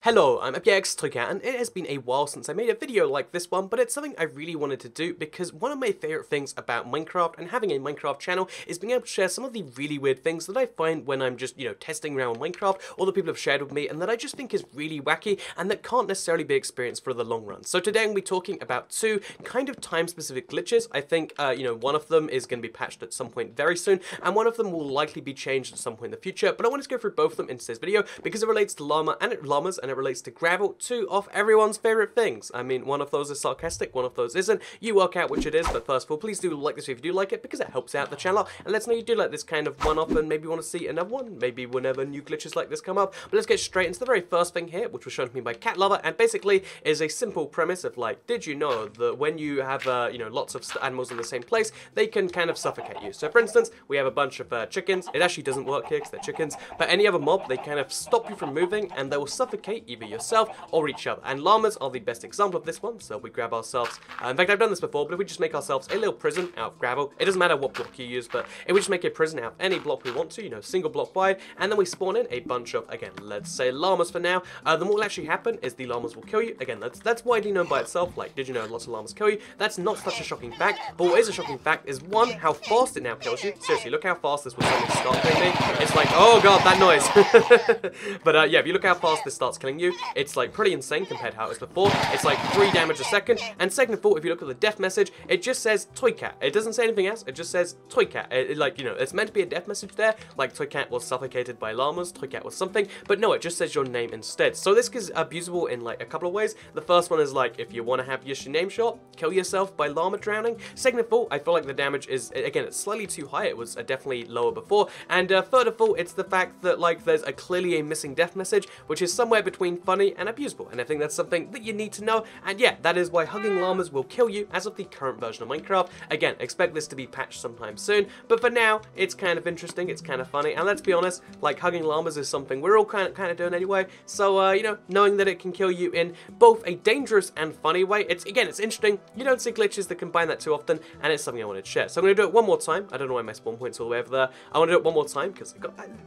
Hello, I'm Toycat, and it has been a while since I made a video like this one, but it's something I really wanted to do because one of my favourite things about Minecraft and having a Minecraft channel is being able to share some of the really weird things that I find when I'm just, testing around Minecraft, or that people have shared with me, and that I just think is really wacky, and that can't necessarily be experienced for the long run. So today I'm going to be talking about two kind of time-specific glitches. I think, one of them is going to be patched at some point very soon, and one of them will likely be changed at some point in the future, but I wanted to go through both of them in today's video because it relates to llamas, and it relates to gravel, two of everyone's favourite things. I mean, one of those is sarcastic, one of those isn't. You work out which it is, but first of all, please do like this if you do like it, because it helps out the channel, and let us know you do like this kind of one-off, and maybe want to see another one, maybe whenever new glitches like this come up. But let's get straight into the very first thing here, which was shown to me by Cat Lover, and basically is a simple premise of like, did you know that when you have, lots of animals in the same place, they can kind of suffocate you. So for instance, we have a bunch of chickens. It actually doesn't work here because they're chickens, but any other mob, they kind of stop you from moving, and they will suffocate either yourself or each other. And llamas are the best example of this one, so we grab ourselves, in fact I've done this before, but if we just make ourselves a little prison out of gravel, it doesn't matter what block you use, but if we just make a prison out of any block we want to, single block wide, and then we spawn in a bunch of, again, let's say llamas for now, then what will actually happen is the llamas will kill you. Again, that's widely known by itself, like, did you know lots of llamas kill you? That's not such a shocking fact, but what is a shocking fact is, one, how fast it now kills you. Seriously, look how fast this will suddenly start killing me. It's like, oh god, that noise. But yeah, if you look how fast this starts killing you, it's like pretty insane compared to how it was before. It's like 3 damage a second, and second of all, if you look at the death message, it just says Toycat. It doesn't say anything else, it just says Toycat. It's meant to be a death message there, like Toycat was suffocated by llamas, Toycat was something, but no, it just says your name instead. So this is abusable in like a couple of ways. The first one is like, if you want to have your name short, kill yourself by llama drowning. Second of all, I feel like the damage is, again, it's slightly too high. It was definitely lower before. And third of all, it's the fact that like there's clearly a missing death message, which is somewhere between funny and abusable. And I think that's something that you need to know. And yeah, that is why hugging llamas will kill you as of the current version of Minecraft. Again, expect this to be patched sometime soon, but for now, it's kind of interesting, it's kind of funny, and let's be honest, like, hugging llamas is something we're all kind of doing anyway, so, knowing that it can kill you in both a dangerous and funny way, it's interesting. You don't see glitches that combine that too often, and it's something I wanted to share. So I'm going to do it one more time. I don't know why my spawn point's all the way over there. I want to do it one more time, because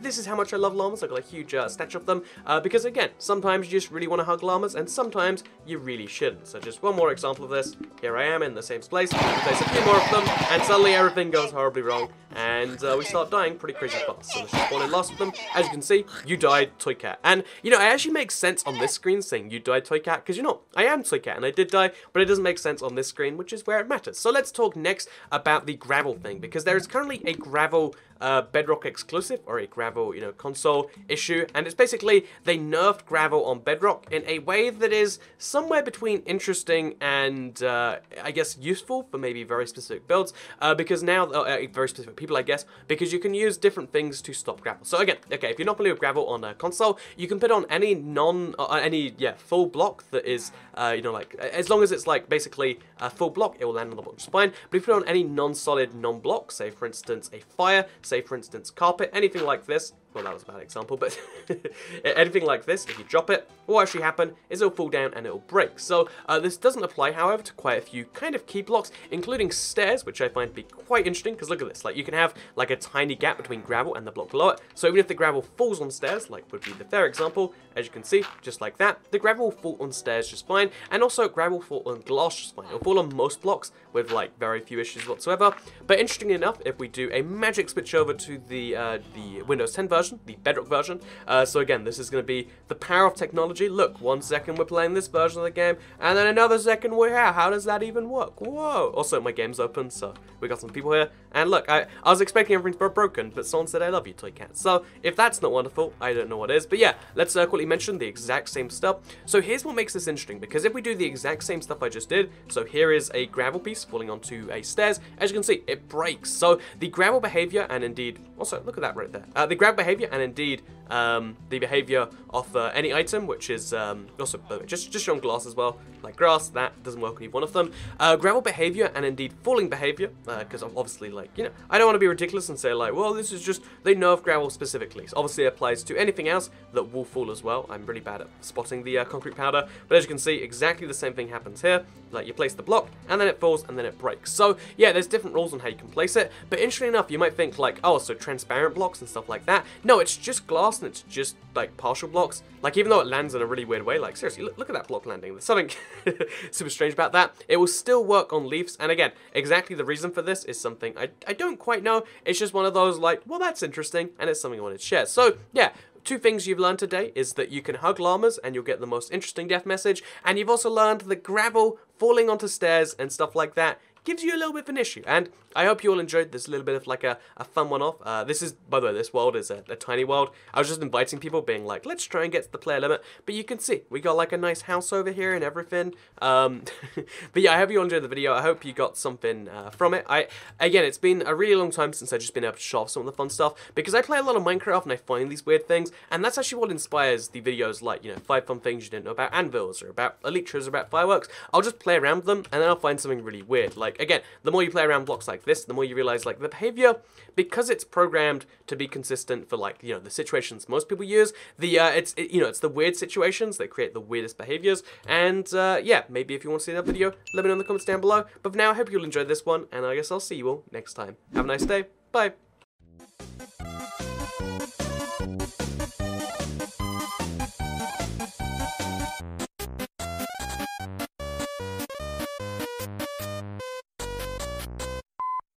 this is how much I love llamas. I've got a huge statue of them, because again, sometimes you just really want to hug llamas, and sometimes you really shouldn't. So just one more example of this. Here I am in the same place, place a few more of them, and suddenly everything goes horribly wrong, and we start dying pretty crazy fast. So let's just spawn in last of them. As you can see, you died, Toycat. And, it actually makes sense on this screen saying you died, Toycat, because I am Toycat, and I did die, but it doesn't make sense on this screen, which is where it matters. So let's talk next about the gravel thing, because there is currently a gravel Bedrock exclusive, or a gravel, console issue, and it's basically they nerfed gravel on Bedrock in a way that is somewhere between interesting and, I guess, useful for maybe very specific builds, because now, very specific people, I guess, because you can use different things to stop gravel. So again, okay, if you're not familiar with gravel on a console, you can put on any full block that is, as long as it's like basically a full block, it will land on the block just fine. But if you put on any non-solid non-block, say for instance a fire, say for instance carpet, anything like this, well, that was a bad example, but anything like this, if you drop it, what will actually happen is it'll fall down and it'll break. So this doesn't apply, however, to quite a few kind of key blocks, including stairs, which I find to be quite interesting, because look at this, like you can have like a tiny gap between gravel and the block below it. So even if the gravel falls on stairs, like would be the fair example, as you can see, just like that, the gravel will fall on stairs just fine, and also gravel will fall on glass just fine. It'll fall on most blocks with like very few issues whatsoever. But interestingly enough, if we do a magic switch over to the Windows 10 version, the Bedrock version. So again, this is going to be the power of technology. Look, 1 second we're playing this version of the game, and then another second we're here. How does that even work? Whoa! Also, my game's open, so we got some people here. And look, I was expecting everything to be broken, but someone said I love you, Toycat. So if that's not wonderful, I don't know what is. But yeah, let's quickly mention the exact same stuff. So here's what makes this interesting, because if we do the exact same stuff I just did, so here is a gravel piece falling onto a stairs. As you can see, it breaks. So the gravel behavior, and indeed, also look at that right there. The gravel behavior and indeed the behavior of any item, which is also just shown glass as well, like grass, that doesn't work on either one of them. Gravel behavior and indeed falling behavior, because obviously, like, I don't want to be ridiculous and say like, well, this is just they nerf gravel specifically. So obviously it applies to anything else that will fall as well. I'm really bad at spotting the concrete powder, but as you can see, exactly the same thing happens here. Like you place the block and then it falls and then it breaks. So yeah, there's different rules on how you can place it, but interestingly enough, you might think like, oh, so transparent blocks and stuff like that, no, it's just glass and it's just like partial blocks. Like, even though it lands in a really weird way, like seriously, look at that block landing. There's something super strange about that. It will still work on leaves, and again, exactly the reason for this is something I don't quite know. It's just one of those like, well, that's interesting, and it's something I wanted to share. So yeah, 2 things you've learned today is that you can hug llamas and you'll get the most interesting death message, and you've also learned that gravel, falling onto stairs and stuff like that gives you a little bit of an issue. And I hope you all enjoyed this little bit of like a fun one-off. This is, by the way, this world is a tiny world. I was just inviting people, being like, let's try and get to the player limit. But you can see, we got like a nice house over here and everything. But yeah, I hope you all enjoyed the video. I hope you got something from it. Again, it's been a really long time since I've just been able to show off some of the fun stuff, because I play a lot of Minecraft and I find these weird things, and that's actually what inspires the videos like, you know, 5 fun things you didn't know about anvils, or about elytras, or about fireworks. I'll just play around with them, and then I'll find something really weird. Like, again, the more you play around blocks like this, the more you realize like the behavior, because it's programmed to be consistent for like, you know, the situations most people use, it's the weird situations that create the weirdest behaviors. And yeah, maybe if you want to see that video, let me know in the comments down below. But for now, I hope you'll enjoy this one, and I guess I'll see you all next time. Have a nice day. Bye.